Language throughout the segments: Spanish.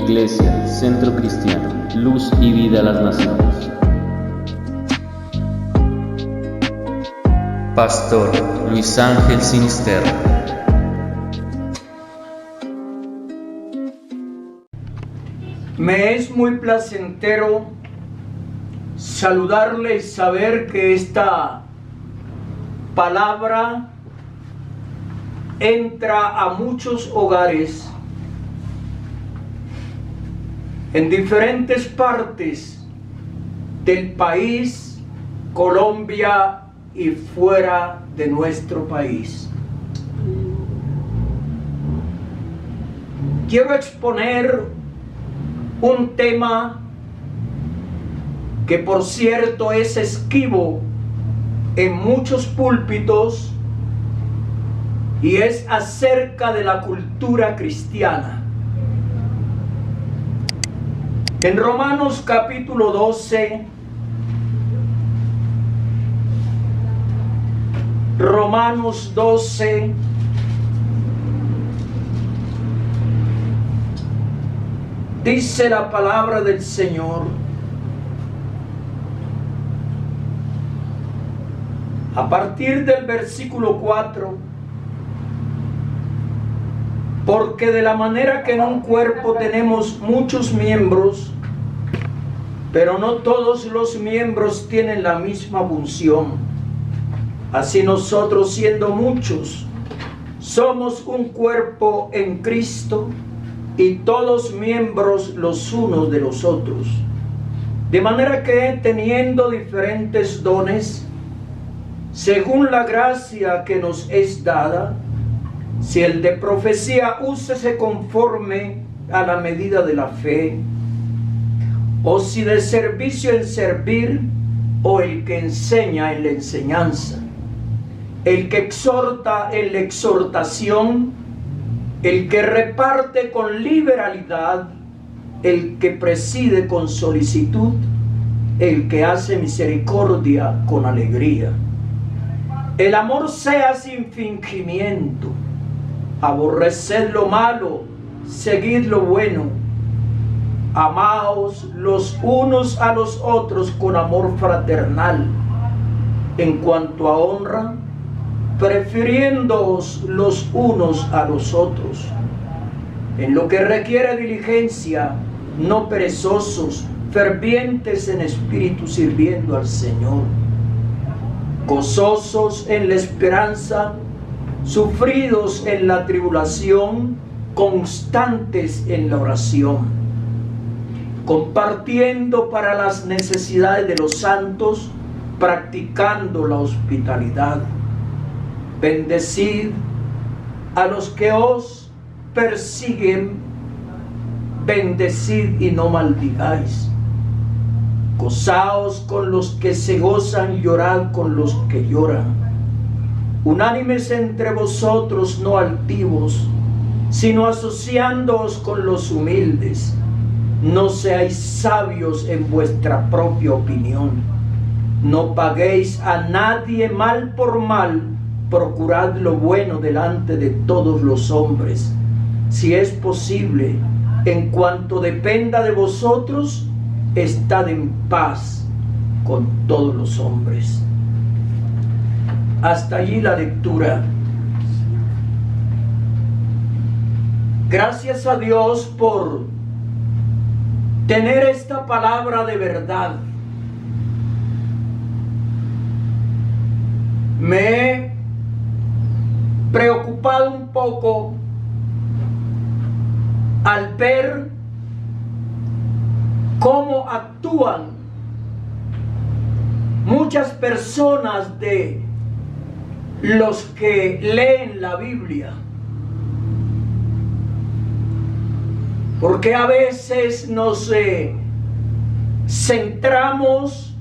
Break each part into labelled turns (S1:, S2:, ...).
S1: Iglesia, Centro Cristiano, Luz y Vida a las Naciones. Pastor Luis Ángel Sinisterra.
S2: Me es muy placentero saludarle y saber que esta palabra entra a muchos hogares en diferentes partes del país, Colombia y fuera de nuestro país. Quiero exponer un tema que, por cierto, es esquivo en muchos púlpitos y es acerca de la cultura cristiana. En Romanos capítulo 12, Romanos 12, dice la palabra del Señor, a partir del versículo 4, porque de la manera que en un cuerpo tenemos muchos miembros, pero no todos los miembros tienen la misma función, así nosotros, siendo muchos, somos un cuerpo en Cristo y todos miembros los unos de los otros. De manera que, teniendo diferentes dones, según la gracia que nos es dada, si el de profecía, úsese conforme a la medida de la fe, o si de servicio en servir, o el que enseña en la enseñanza, el que exhorta en la exhortación, el que reparte con liberalidad, el que preside con solicitud, el que hace misericordia con alegría. El amor sea sin fingimiento, aborreced lo malo, seguid lo bueno. Amaos los unos a los otros con amor fraternal. En cuanto a honra, prefiriéndoos los unos a los otros. En lo que requiere diligencia, no perezosos, fervientes en espíritu, sirviendo al Señor. Gozosos en la esperanza, sufridos en la tribulación, constantes en la oración. Compartiendo para las necesidades de los santos, practicando la hospitalidad. Bendecid a los que os persiguen, bendecid y no maldigáis. Gozaos con los que se gozan, llorad con los que lloran. Unánimes entre vosotros, no altivos, sino asociándoos con los humildes. No seáis sabios en vuestra propia opinión. No paguéis a nadie mal por mal. Procurad lo bueno delante de todos los hombres. Si es posible, en cuanto dependa de vosotros, estad en paz con todos los hombres. Hasta allí la lectura. Gracias a Dios por tener esta palabra de verdad. Me he preocupado un poco al ver cómo actúan muchas personas de los que leen la Biblia. Porque a veces nos centramos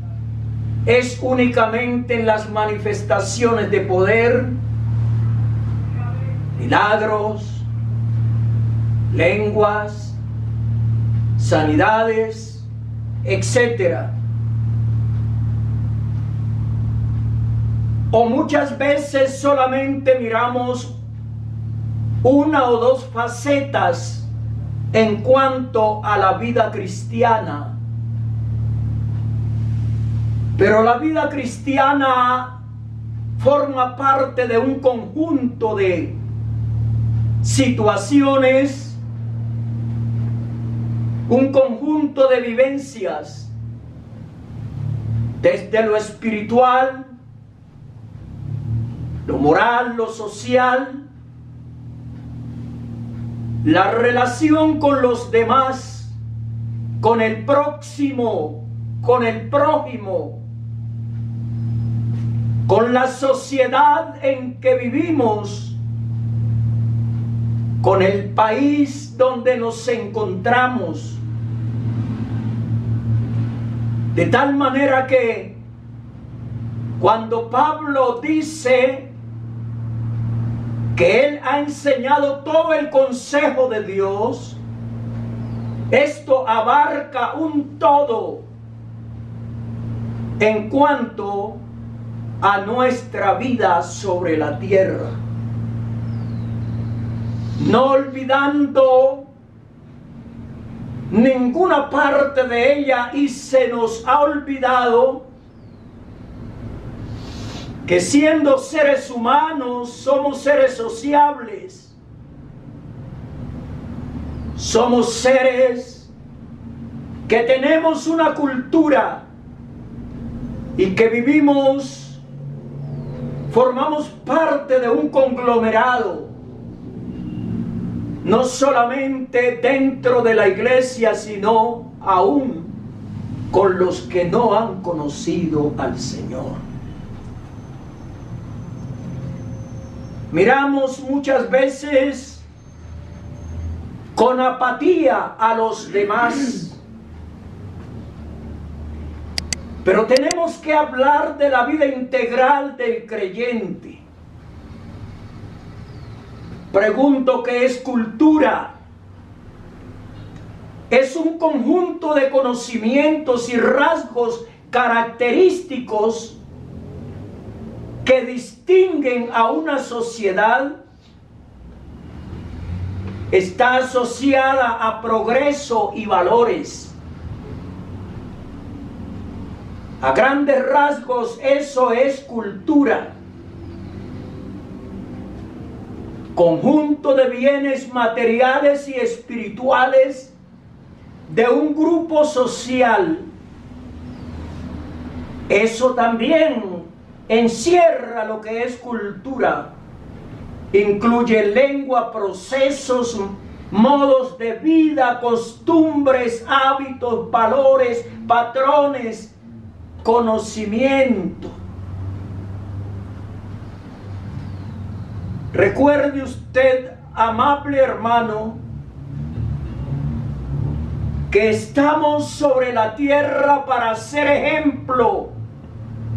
S2: únicamente en las manifestaciones de poder, milagros, lenguas, sanidades, etc. O muchas veces solamente miramos una o dos facetas en cuanto a la vida cristiana. Pero la vida cristiana forma parte de un conjunto de situaciones, un conjunto de vivencias, desde lo espiritual, lo moral, lo social, la relación con los demás, con el próximo, con el prójimo, con la sociedad en que vivimos, con el país donde nos encontramos. De tal manera que cuando Pablo dice que él ha enseñado todo el consejo de Dios, esto abarca un todo en cuanto a nuestra vida sobre la tierra, no olvidando ninguna parte de ella, y se nos ha olvidado que siendo seres humanos somos seres sociables, somos seres que tenemos una cultura y que vivimos, formamos parte de un conglomerado, no solamente dentro de la iglesia, sino aún con los que no han conocido al Señor. Miramos muchas veces con apatía a los demás, pero tenemos que hablar de la vida integral del creyente. Pregunto, ¿qué es cultura? Es un conjunto de conocimientos y rasgos característicos que distinguen a una sociedad. Está asociada a progreso y valores. A grandes rasgos, eso es cultura. Conjunto de bienes materiales y espirituales de un grupo social. Eso también encierra lo que es cultura. Incluye lengua, procesos, modos de vida, costumbres, hábitos, valores, patrones, conocimiento. Recuerde usted, amable hermano, que estamos sobre la tierra para ser ejemplo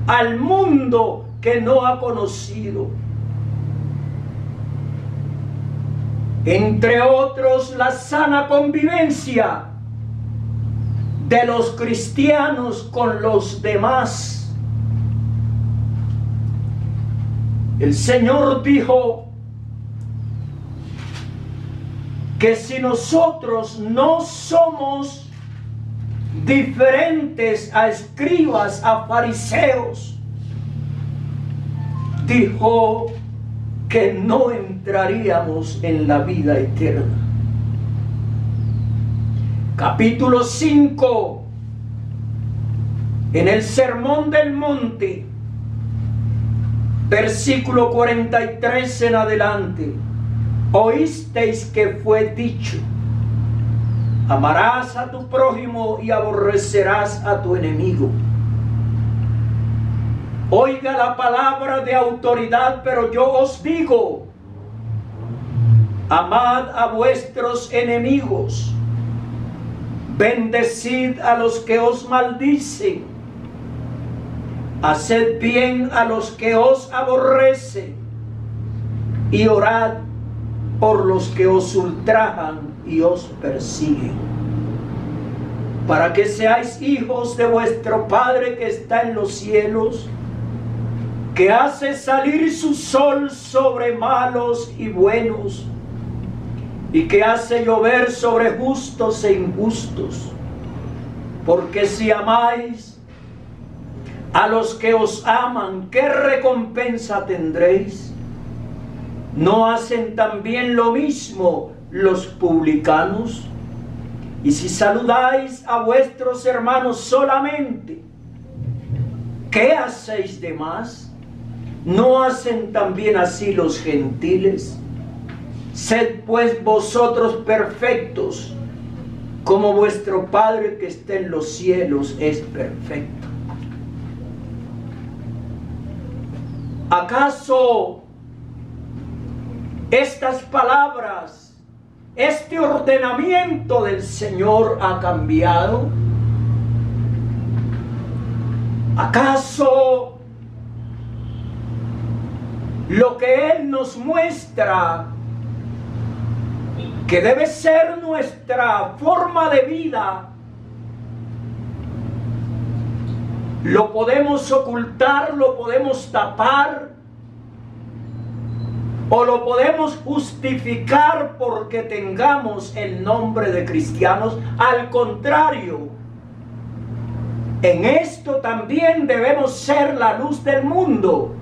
S2: al mundo que no ha conocido. Entre otros, la sana convivencia de los cristianos con los demás. El Señor dijo que si nosotros no somos diferentes a escribas, a fariseos, dijo que no entraríamos en la vida eterna. Capítulo 5, en el Sermón del Monte, versículo 43 en adelante. Oísteis que fue dicho: amarás a tu prójimo y aborrecerás a tu enemigo. Oiga la palabra de autoridad, pero yo os digo: amad a vuestros enemigos, bendecid a los que os maldicen, haced bien a los que os aborrecen, y orad por los que os ultrajan y os persiguen, para que seáis hijos de vuestro Padre que está en los cielos, que hace salir su sol sobre malos y buenos, y que hace llover sobre justos e injustos. Porque si amáis a los que os aman, ¿qué recompensa tendréis? ¿No hacen también lo mismo los publicanos? Y si saludáis a vuestros hermanos solamente, ¿qué hacéis de más? ¿No hacen también así los gentiles? Sed pues vosotros perfectos, como vuestro Padre que está en los cielos es perfecto. ¿Acaso estas palabras, este ordenamiento del Señor ha cambiado? ¿Acaso lo que Él nos muestra que debe ser nuestra forma de vida, lo podemos ocultar, lo podemos tapar o lo podemos justificar porque tengamos el nombre de cristianos? Al contrario, en esto también debemos ser la luz del mundo,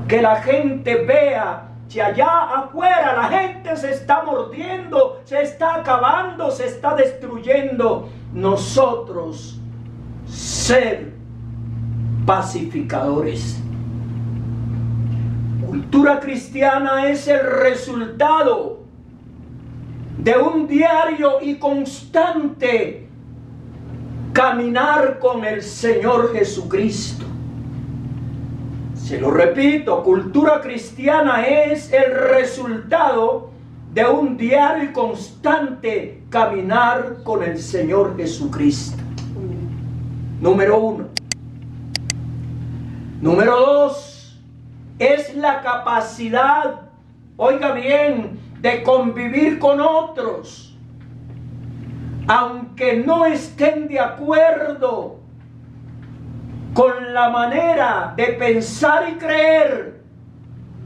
S2: que la gente vea que allá afuera la gente se está mordiendo, se está acabando, se está destruyendo. Nosotros ser pacificadores. Cultura cristiana es el resultado de un diario y constante caminar con el Señor Jesucristo. Se lo repito, cultura cristiana es el resultado de un diario y constante caminar con el Señor Jesucristo. Número 1. Número 2, es la capacidad, oiga bien, de convivir con otros, aunque no estén de acuerdo con la manera de pensar y creer,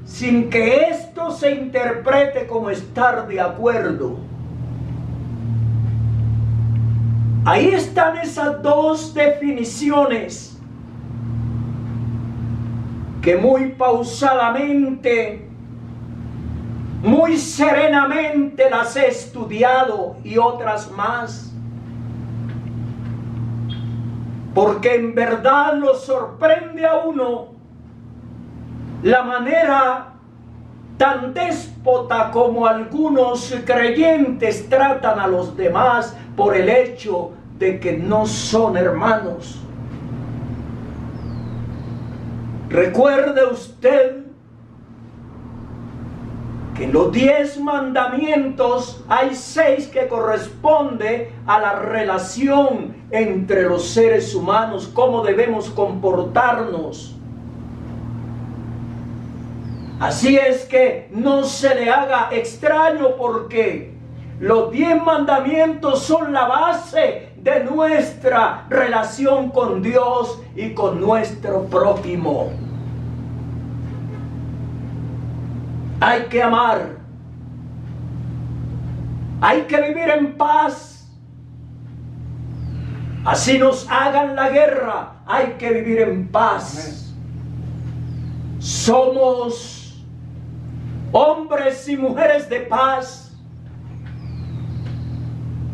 S2: sin que esto se interprete como estar de acuerdo. Ahí están esas dos definiciones que muy pausadamente, muy serenamente las he estudiado, y otras más, porque en verdad lo sorprende a uno la manera tan déspota como algunos creyentes tratan a los demás por el hecho de que no son hermanos. Recuerde usted que en los 10 mandamientos hay 6 que corresponde a la relación entre los seres humanos, cómo debemos comportarnos. Así es que no se le haga extraño, porque los 10 mandamientos son la base de nuestra relación con Dios y con nuestro prójimo. Hay que amar, hay que vivir en paz. Así nos hagan la guerra, hay que vivir en paz. Somos hombres y mujeres de paz.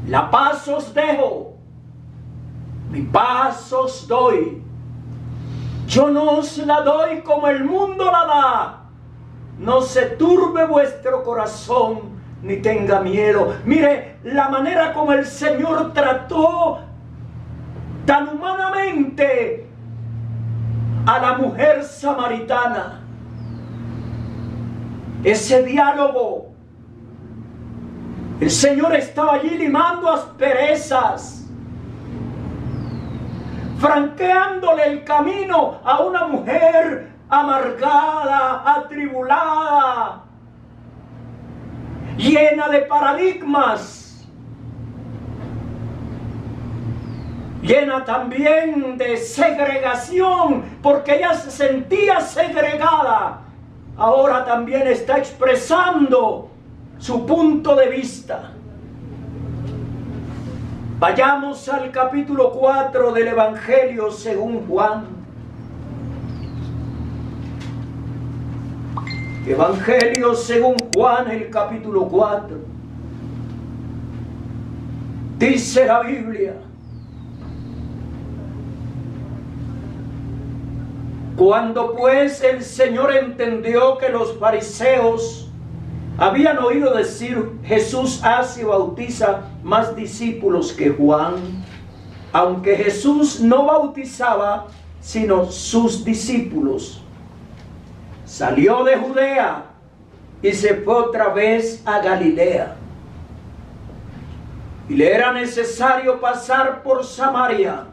S2: La paz os dejo, mi paz os doy. Yo no os la doy como el mundo la da. No se turbe vuestro corazón, ni tenga miedo. Mire la manera como el Señor trató tan humanamente a la mujer samaritana. Ese diálogo, el Señor estaba allí limando asperezas, franqueándole el camino a una mujer amargada, atribulada, llena de paradigmas, llena también de segregación, porque ella se sentía segregada. Ahora también está expresando su punto de vista. Vayamos al capítulo 4 del Evangelio según Juan. Evangelio según Juan, el capítulo 4. Dice la Biblia: cuando pues el Señor entendió que los fariseos habían oído decir, Jesús hace y bautiza más discípulos que Juan, aunque Jesús no bautizaba sino sus discípulos, salió de Judea y se fue otra vez a Galilea. Y le era necesario pasar por Samaria.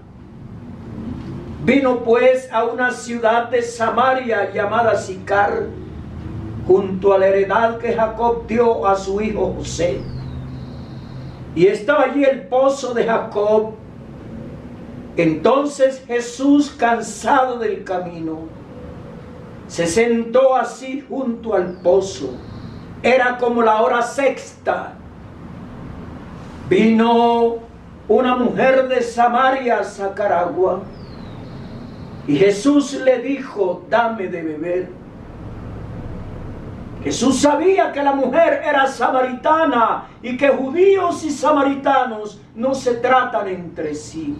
S2: Vino pues a una ciudad de Samaria llamada Sicar, junto a la heredad que Jacob dio a su hijo José. Y estaba allí el pozo de Jacob. Entonces Jesús, cansado del camino, se sentó así junto al pozo. Era como la hora sexta. Vino una mujer de Samaria a sacar agua. Y Jesús le dijo, dame de beber. Jesús sabía que la mujer era samaritana y que judíos y samaritanos no se tratan entre sí.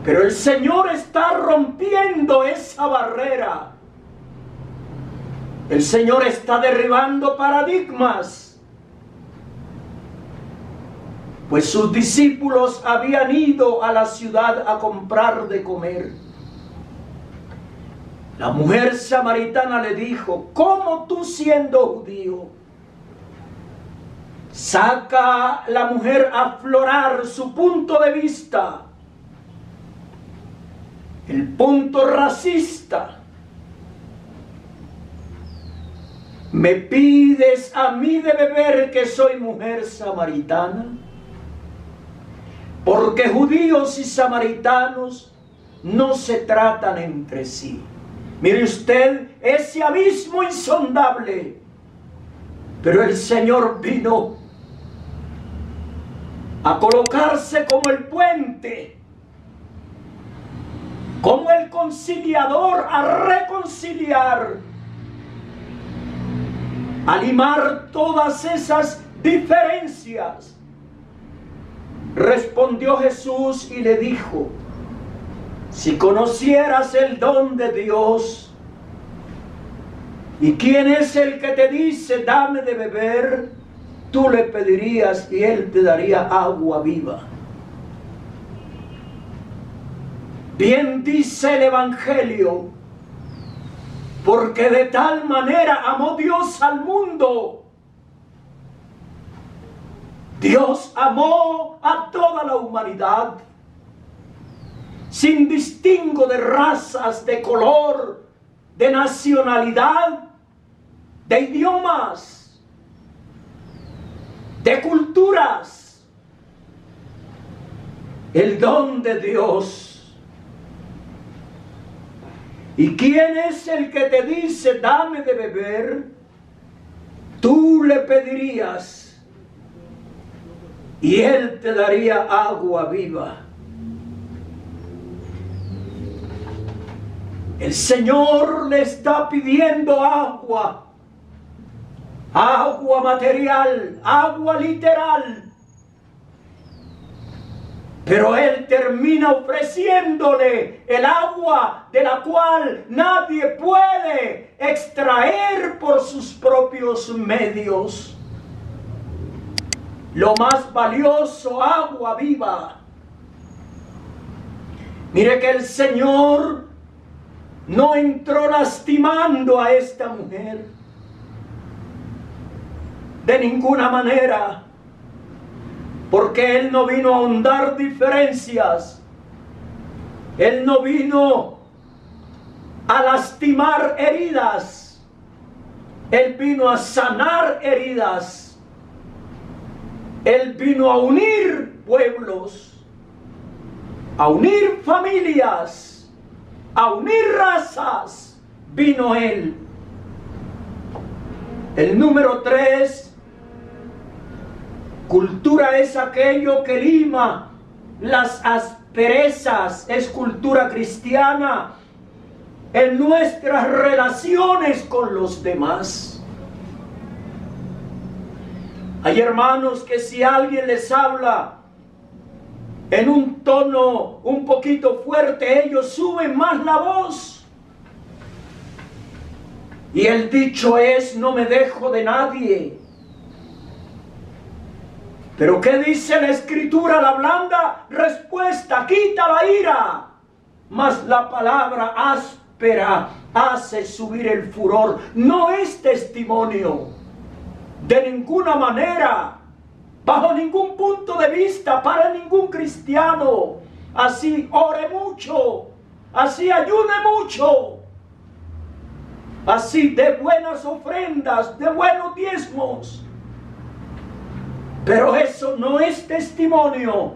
S2: Pero el Señor está rompiendo esa barrera. El Señor está derribando paradigmas. Pues sus discípulos habían ido a la ciudad a comprar de comer. La mujer samaritana le dijo, ¿cómo tú siendo judío? Saca la mujer a aflorar su punto de vista, el punto racista. ¿Me pides a mí de beber que soy mujer samaritana? Porque judíos y samaritanos no se tratan entre sí. Mire usted ese abismo insondable. Pero el Señor vino a colocarse como el puente, como el conciliador, a reconciliar, a limar todas esas diferencias. Respondió Jesús y le dijo, si conocieras el don de Dios, ¿y quién es el que te dice, dame de beber? Tú le pedirías y él te daría agua viva. Bien dice el Evangelio, porque de tal manera amó Dios al mundo. Dios amó a toda la humanidad, sin distingo de razas, de color, de nacionalidad, de idiomas, de culturas. El don de Dios. ¿Y quién es el que te dice, dame de beber? Tú le pedirías y él te daría agua viva. El Señor le está pidiendo agua, agua material, agua literal. Pero Él termina ofreciéndole el agua de la cual nadie puede extraer por sus propios medios. Lo más valioso, agua viva. Mire que el Señor no entró lastimando a esta mujer de ninguna manera, porque Él no vino a ahondar diferencias, Él no vino a lastimar heridas, Él vino a sanar heridas, Él vino a unir pueblos, a unir familias, a unir razas. Vino Él. El número 3, cultura es aquello que lima las asperezas, es cultura cristiana en nuestras relaciones con los demás. Hay hermanos que si alguien les habla en un tono un poquito fuerte, ellos suben más la voz. Y el dicho es: no me dejo de nadie. Pero ¿qué dice la Escritura? La blanda respuesta quita la ira, mas la palabra áspera hace subir el furor. No es testimonio de ninguna manera, bajo ningún punto de vista, para ningún cristiano. Así ore mucho, así ayune mucho, así de buenas ofrendas, de buenos diezmos. Pero eso no es testimonio.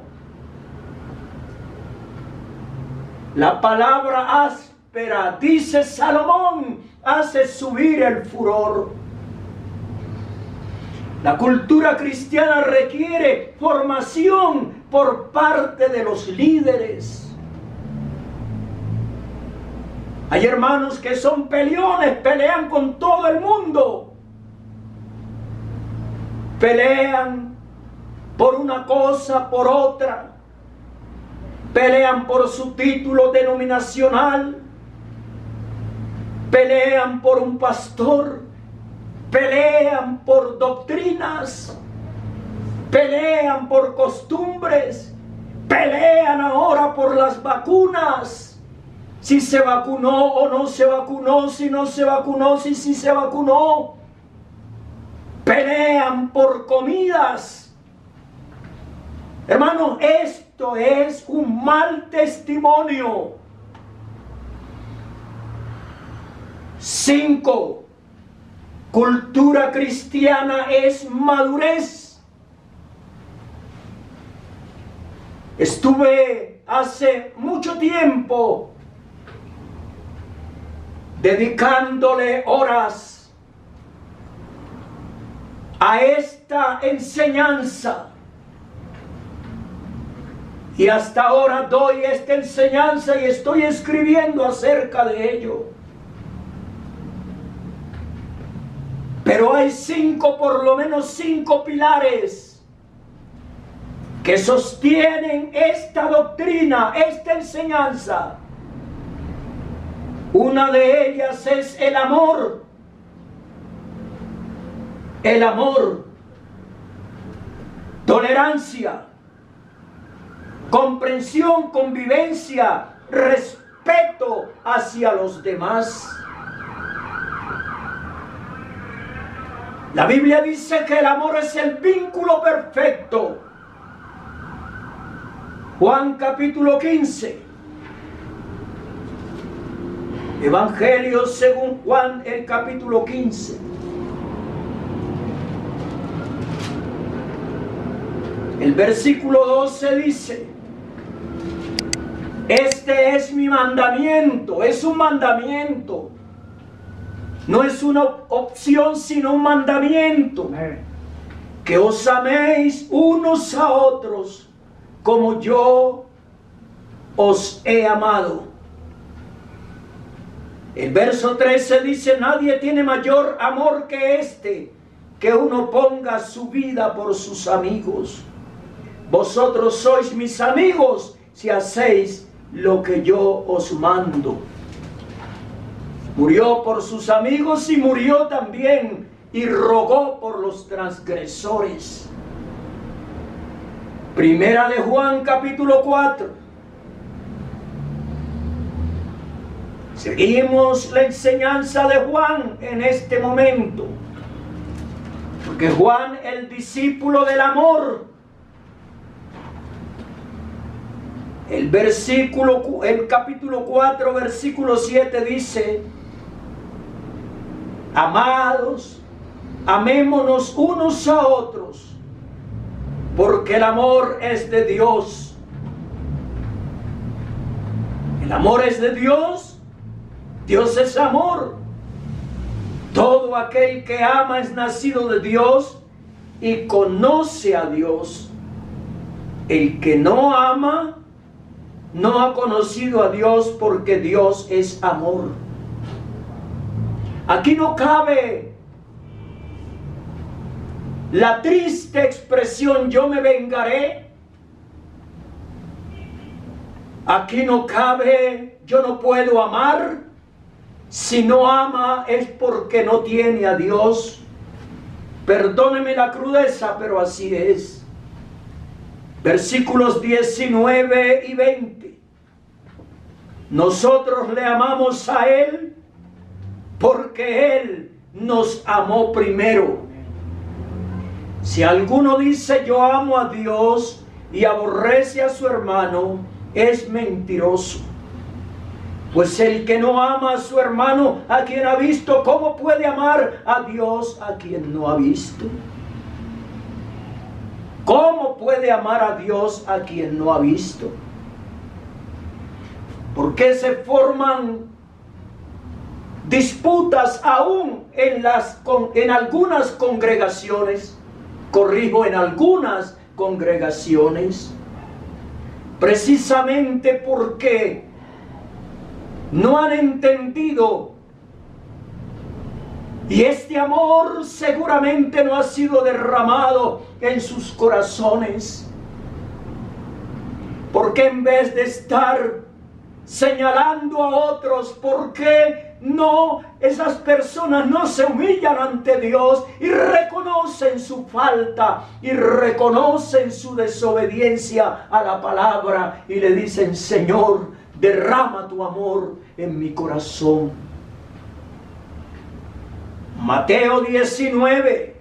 S2: La palabra áspera, dice Salomón, hace subir el furor. La cultura cristiana requiere formación por parte de los líderes. Hay hermanos que son peleones, pelean con todo el mundo. Pelean por una cosa, por otra. Pelean por su título denominacional. Pelean por un pastor. Pelean por doctrinas. Pelean por costumbres. Pelean ahora por las vacunas. Si se vacunó o no se vacunó, si no se vacunó, si se vacunó. Pelean por comidas. Hermanos, esto es un mal testimonio. 5. Cultura cristiana es madurez. Estuve hace mucho tiempo dedicándole horas a esta enseñanza. Y hasta ahora doy esta enseñanza y estoy escribiendo acerca de ello. Pero hay por lo menos 5 pilares que sostienen esta doctrina, esta enseñanza. Una de ellas es el amor. El amor, tolerancia, comprensión, convivencia, respeto hacia los demás. La Biblia dice que el amor es el vínculo perfecto. Juan capítulo 15. Evangelio según Juan, el capítulo 15. El versículo 12 dice: este es mi mandamiento. Es un mandamiento. No es una opción, sino un mandamiento. Que os améis unos a otros como yo os he amado. El verso 13 dice: nadie tiene mayor amor que este, que uno ponga su vida por sus amigos. Vosotros sois mis amigos si hacéis lo que yo os mando. Murió por sus amigos y murió también y rogó por los transgresores. Primera de Juan capítulo 4. Seguimos la enseñanza de Juan en este momento. Porque Juan, el discípulo del amor, el capítulo 4, versículo 7 dice: amados, amémonos unos a otros, porque el amor es de Dios. El amor es de Dios. Dios es amor. Todo aquel que ama es nacido de Dios y conoce a Dios. El que no ama no ha conocido a Dios, porque Dios es amor. Aquí no cabe la triste expresión yo me vengaré. Aquí no cabe yo no puedo amar. Si no ama es porque no tiene a Dios. Perdóneme la crudeza, pero así es. Versículos 19 y 20. Nosotros le amamos a Él porque Él nos amó primero. Si alguno dice yo amo a Dios y aborrece a su hermano, es mentiroso. Pues el que no ama a su hermano a quien ha visto, ¿cómo puede amar a Dios a quien no ha visto? ¿Cómo puede amar a Dios a quien no ha visto? ¿Por qué se forman disputas aún en algunas congregaciones? Corrijo, en algunas congregaciones. Precisamente porque no han entendido, y este amor seguramente no ha sido derramado en sus corazones. Porque en vez de estar señalando a otros, ¿por qué no esas personas no se humillan ante Dios y reconocen su falta y reconocen su desobediencia a la palabra y le dicen: Señor, derrama tu amor en mi corazón? Mateo 19.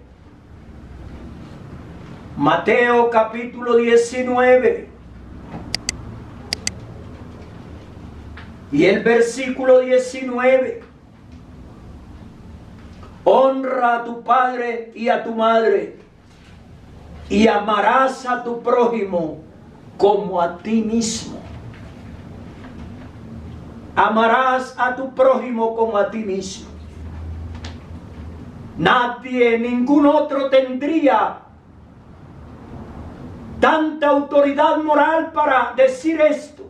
S2: Mateo capítulo 19. Y el versículo 19. Honra a tu padre y a tu madre, y amarás a tu prójimo como a ti mismo. Amarás a tu prójimo como a ti mismo. Nadie, ningún otro tendría tanta autoridad moral para decir esto.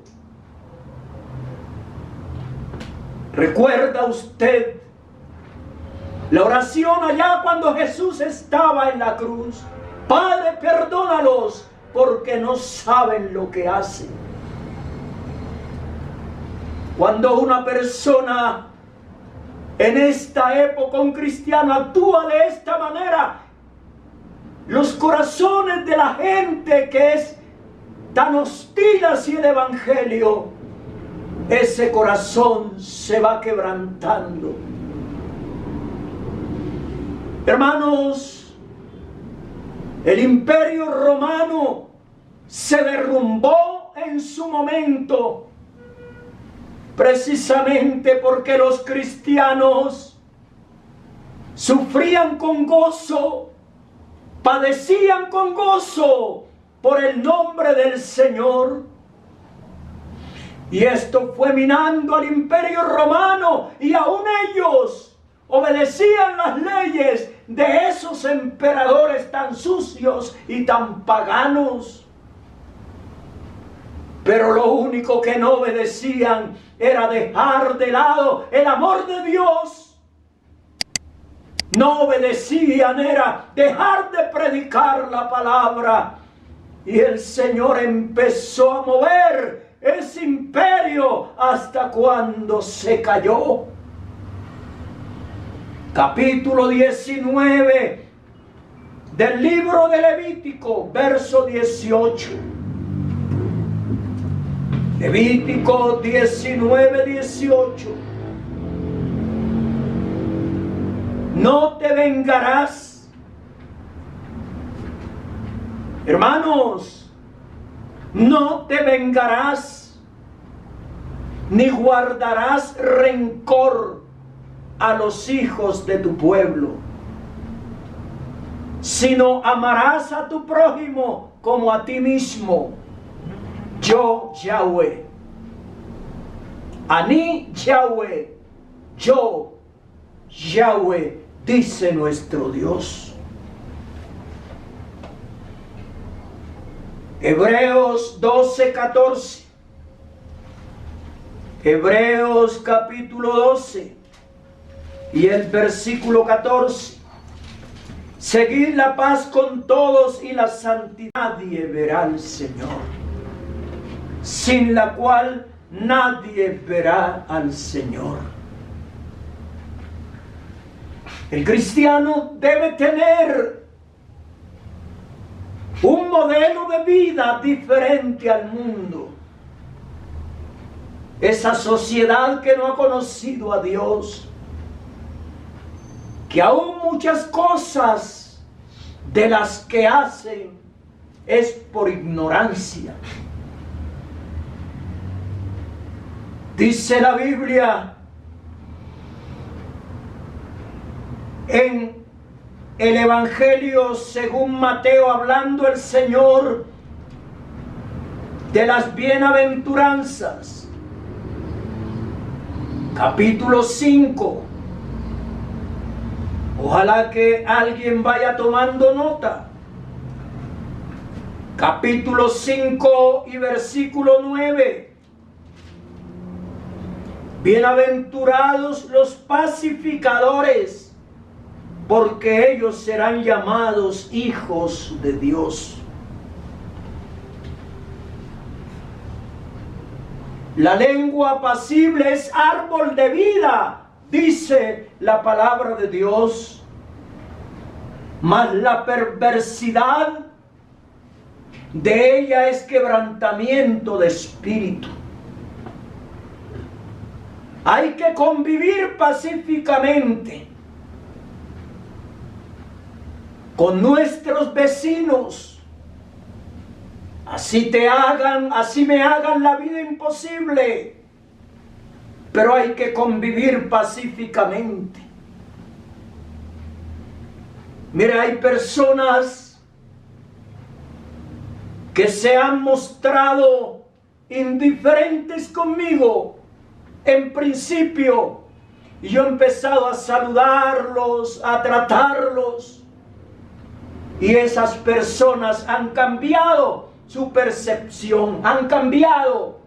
S2: ¿Recuerda usted la oración allá cuando Jesús estaba en la cruz? Padre, perdónalos porque no saben lo que hacen. Cuando una persona en esta época, un cristiano, actúa de esta manera, los corazones de la gente que es tan hostil hacia el evangelio, ese corazón se va quebrantando. Hermanos, el imperio romano se derrumbó en su momento precisamente porque los cristianos sufrían con gozo, padecían con gozo por el nombre del Señor. Y esto fue minando al imperio romano, y aún ellos obedecían las leyes de esos emperadores tan sucios y tan paganos. Pero lo único que no obedecían era dejar de lado el amor de Dios. No obedecían era dejar de predicar la palabra. Y el Señor empezó a mover ese imperio hasta cuando se cayó. Capítulo 19 del libro de Levítico, verso 18. Levítico 19, 18. No te vengarás. Hermanos, no te vengarás, ni guardarás rencor a los hijos de tu pueblo, sino amarás a tu prójimo como a ti mismo. Yo, Yahweh. Ani Yahweh, yo, Yahweh, dice nuestro Dios. Hebreos 12:14. Hebreos capítulo 12 y el versículo 14. Seguid la paz con todos y la santidad. Nadie verá al Señor, sin la cual nadie verá al Señor. El cristiano debe tener un modelo de vida diferente al mundo. Esa sociedad que no ha conocido a Dios, que aún muchas cosas de las que hacen es por ignorancia. Dice la Biblia en el Evangelio según Mateo, hablando el Señor de las bienaventuranzas, capítulo 5. Ojalá que alguien vaya tomando nota. Capítulo 5 y versículo 9. Bienaventurados los pacificadores, porque ellos serán llamados hijos de Dios. La lengua apacible es árbol de vida, dice la palabra de Dios. Mas la perversidad de ella es quebrantamiento de espíritu. Hay que convivir pacíficamente con nuestros vecinos. Así me hagan la vida imposible, pero hay que convivir pacíficamente. Mira, hay personas que se han mostrado indiferentes conmigo en principio, y yo he empezado a saludarlos, a tratarlos, y esas personas han cambiado su percepción, han cambiado.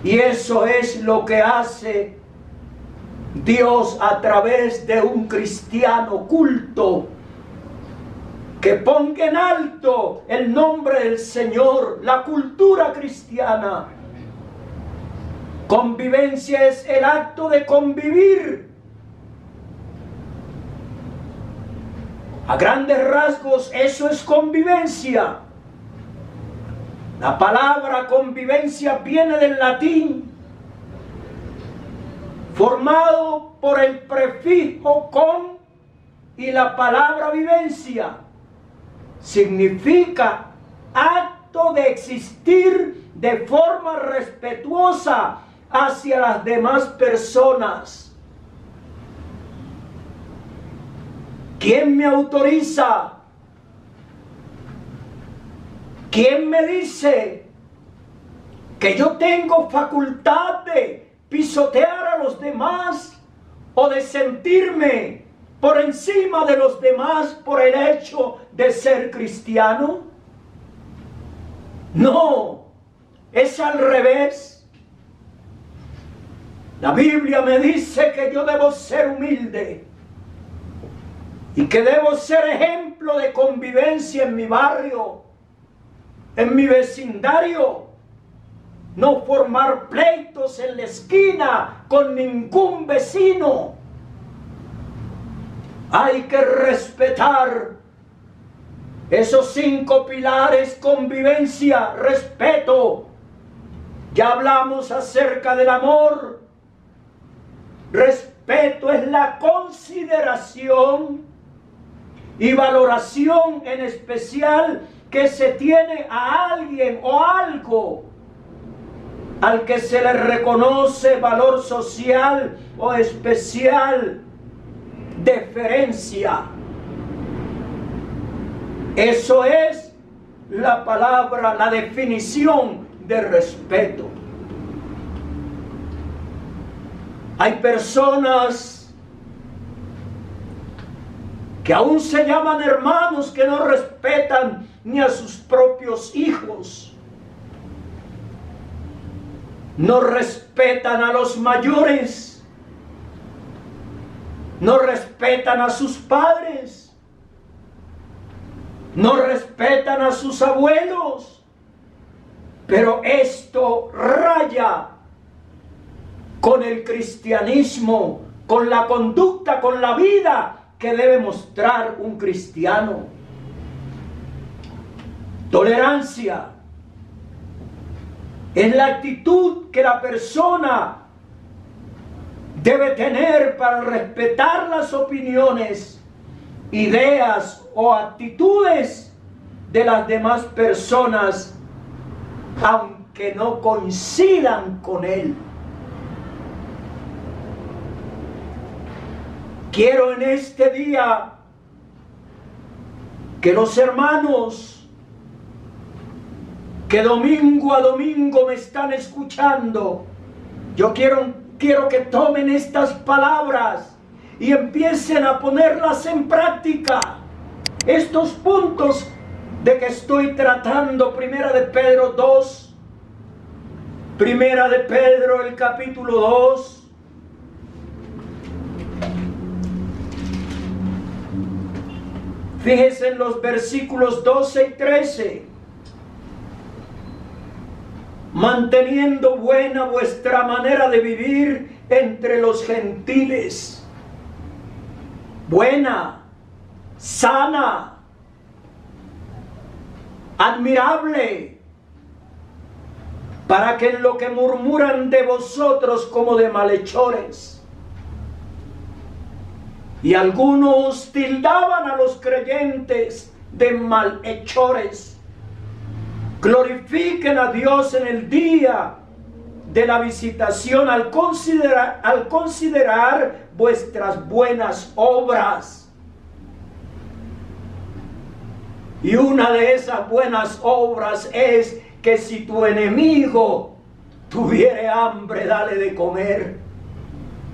S2: Y eso es lo que hace Dios a través de un cristiano culto, que ponga en alto el nombre del Señor, la cultura cristiana. Convivencia es el acto de convivir. A grandes rasgos, eso es convivencia. La palabra convivencia viene del latín, formado por el prefijo con y la palabra vivencia. Significa acto de existir de forma respetuosa hacia las demás personas. ¿Quién me autoriza? ¿Quién me dice que yo tengo facultad de pisotear a los demás o de sentirme por encima de los demás por el hecho de ser cristiano? No, es al revés. La Biblia me dice que yo debo ser humilde y que debo ser ejemplo de convivencia en mi barrio, en mi vecindario. No formar pleitos en la esquina con ningún vecino. Hay que respetar esos 5 pilares: convivencia, respeto. Ya hablamos acerca del amor. Respeto es la consideración y valoración en especial que se tiene a alguien o algo al que se le reconoce valor social o especial deferencia. Eso es la palabra, la definición de respeto. Hay personas que aún se llaman hermanos que no respetan ni a sus propios hijos. No respetan a los mayores. No respetan a sus padres. No respetan a sus abuelos. Pero esto raya con el cristianismo, con la conducta, con la vida que debe mostrar un cristiano. Tolerancia es la actitud que la persona debe tener para respetar las opiniones, ideas o actitudes de las demás personas, aunque no coincidan con él. Quiero en este día que los hermanos que domingo a domingo me están escuchando, yo quiero que tomen estas palabras y empiecen a ponerlas en práctica. Estos puntos de que estoy tratando, Primera de Pedro 2, Primera de Pedro el capítulo 2, fíjense en los versículos 12 y 13. Manteniendo buena vuestra manera de vivir entre los gentiles. Buena, sana, admirable, para que en lo que murmuran de vosotros como de malhechores, y algunos tildaban a los creyentes de malhechores, glorifiquen a Dios en el día de la visitación al considerar vuestras buenas obras. Y una de esas buenas obras es que si tu enemigo tuviere hambre, dale de comer.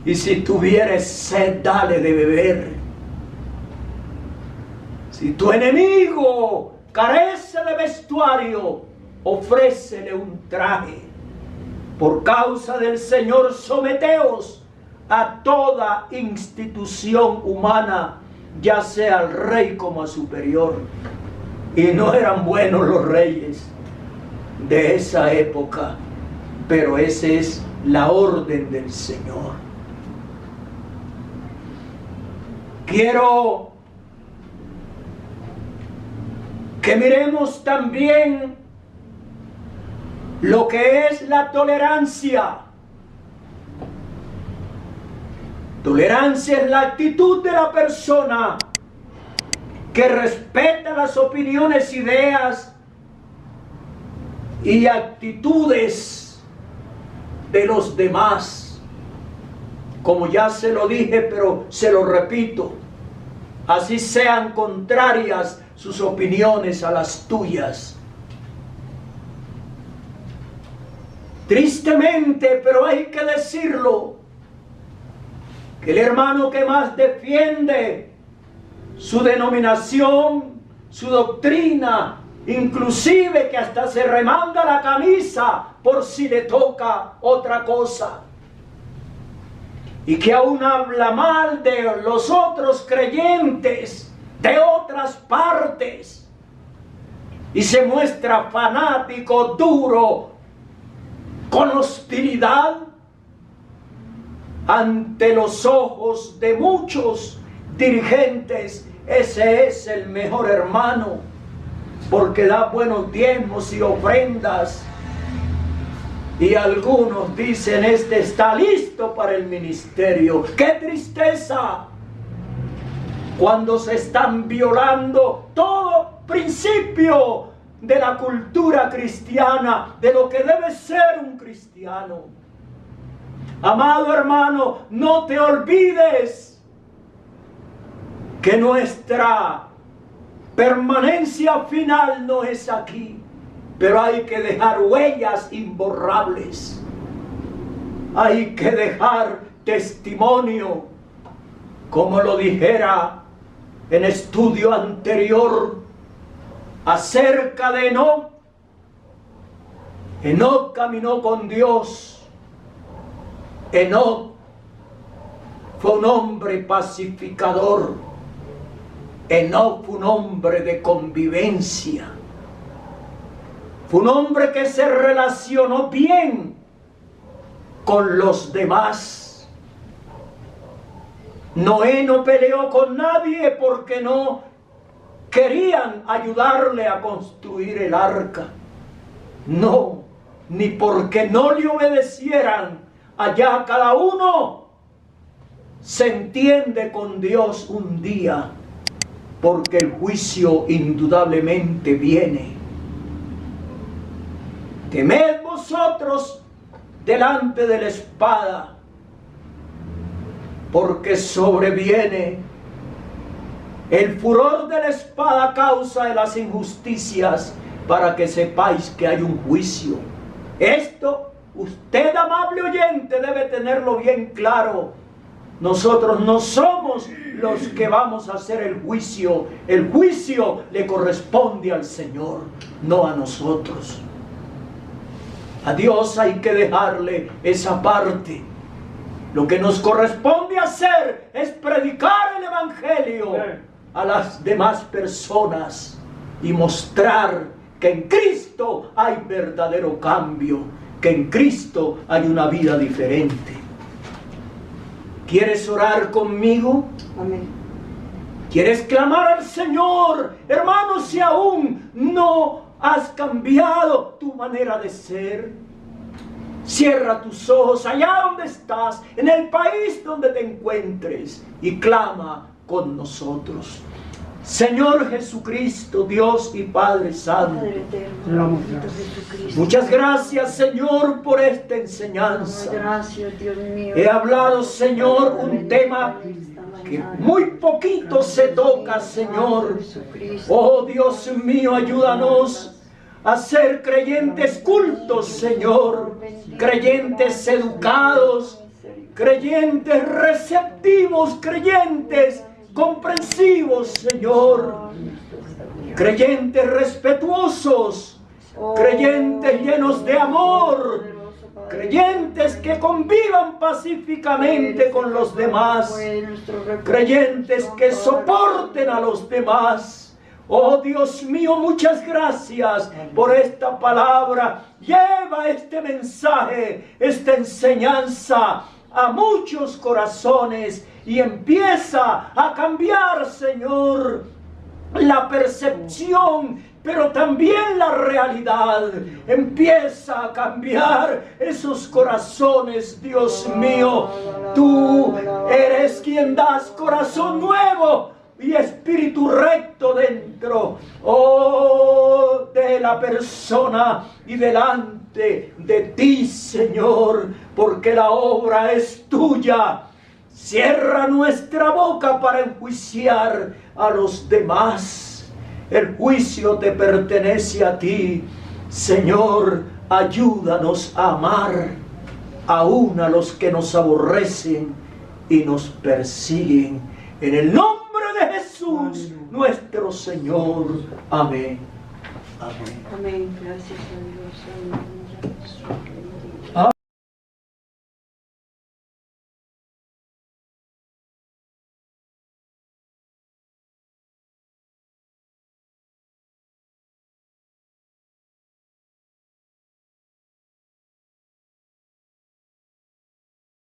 S2: Y si tuviere sed, dale de beber. Si tu enemigo carece de vestuario, ofrécele un traje. Por causa del Señor, someteos a toda institución humana, ya sea al rey como a superior. Y no eran buenos los reyes de esa época, pero esa es la orden del Señor. Quiero que miremos también lo que es la tolerancia. Tolerancia es la actitud de la persona que respeta las opiniones, ideas y actitudes de los demás. Como ya se lo dije, pero se lo repito, así sean contrarias sus opiniones a las tuyas. Tristemente, pero hay que decirlo, que el hermano que más defiende su denominación, su doctrina, inclusive que hasta se remanga la camisa por si le toca otra cosa, y que aún habla mal de los otros creyentes de otras partes y se muestra fanático, duro, con hostilidad ante los ojos de muchos dirigentes, ese es el mejor hermano, porque da buenos diezmos y ofrendas. Y algunos dicen, este está listo para el ministerio. ¡Qué tristeza! Cuando se están violando todo principio de la cultura cristiana, de lo que debe ser un cristiano. Amado hermano, no te olvides que nuestra permanencia final no es aquí. Pero hay que dejar huellas imborrables. Hay que dejar testimonio, como lo dijera en estudio anterior acerca de Enoc. Enoc caminó con Dios. Enoc fue un hombre pacificador. Enoc fue un hombre de convivencia. Fue un hombre que se relacionó bien con los demás. Noé no peleó con nadie porque no querían ayudarle a construir el arca. No, ni porque no le obedecieran. Allá cada uno se entiende con Dios un día, porque el juicio indudablemente viene. Temed vosotros delante de la espada, porque sobreviene el furor de la espada a causa de las injusticias, para que sepáis que hay un juicio. Esto, usted, amable oyente, debe tenerlo bien claro. Nosotros no somos los que vamos a hacer el juicio. El juicio le corresponde al Señor, no a nosotros. A Dios hay que dejarle esa parte. Lo que nos corresponde hacer es predicar el Evangelio a las demás personas y mostrar que en Cristo hay verdadero cambio, que en Cristo hay una vida diferente. ¿Quieres orar conmigo?
S3: Amén.
S2: ¿Quieres clamar al Señor? Hermano, si aún no has cambiado tu manera de ser, cierra tus ojos allá donde estás, en el país donde te encuentres, y clama con nosotros. Señor Jesucristo, Dios y Padre Santo,
S3: Padre eterno, bendito Jesucristo.
S2: muchas gracias, Señor, por esta enseñanza.
S3: Gracias, Dios mío.
S2: He hablado, Señor, un tema que muy poquito se toca, Señor. Oh Dios mío, ayúdanos a ser creyentes cultos, Señor, creyentes educados, creyentes receptivos, creyentes comprensivos, Señor, creyentes respetuosos, creyentes llenos de amor, creyentes que convivan pacíficamente con los demás, creyentes que soporten a los demás. Oh Dios mío, muchas gracias por esta palabra. Lleva este mensaje, esta enseñanza a muchos corazones y empieza a cambiar, Señor, la percepción, pero también la realidad. Empieza a cambiar esos corazones, Dios mío. Tú eres quien das corazón nuevo y espíritu recto dentro, oh, de la persona y delante de ti, Señor, porque la obra es tuya. Cierra nuestra boca para enjuiciar a los demás. El juicio te pertenece a ti. Señor, ayúdanos a amar aún a los que nos aborrecen y nos persiguen. En el nombre de Jesús, nuestro Señor. Amén. Amén.
S3: Amén. Gracias a Dios. Amén.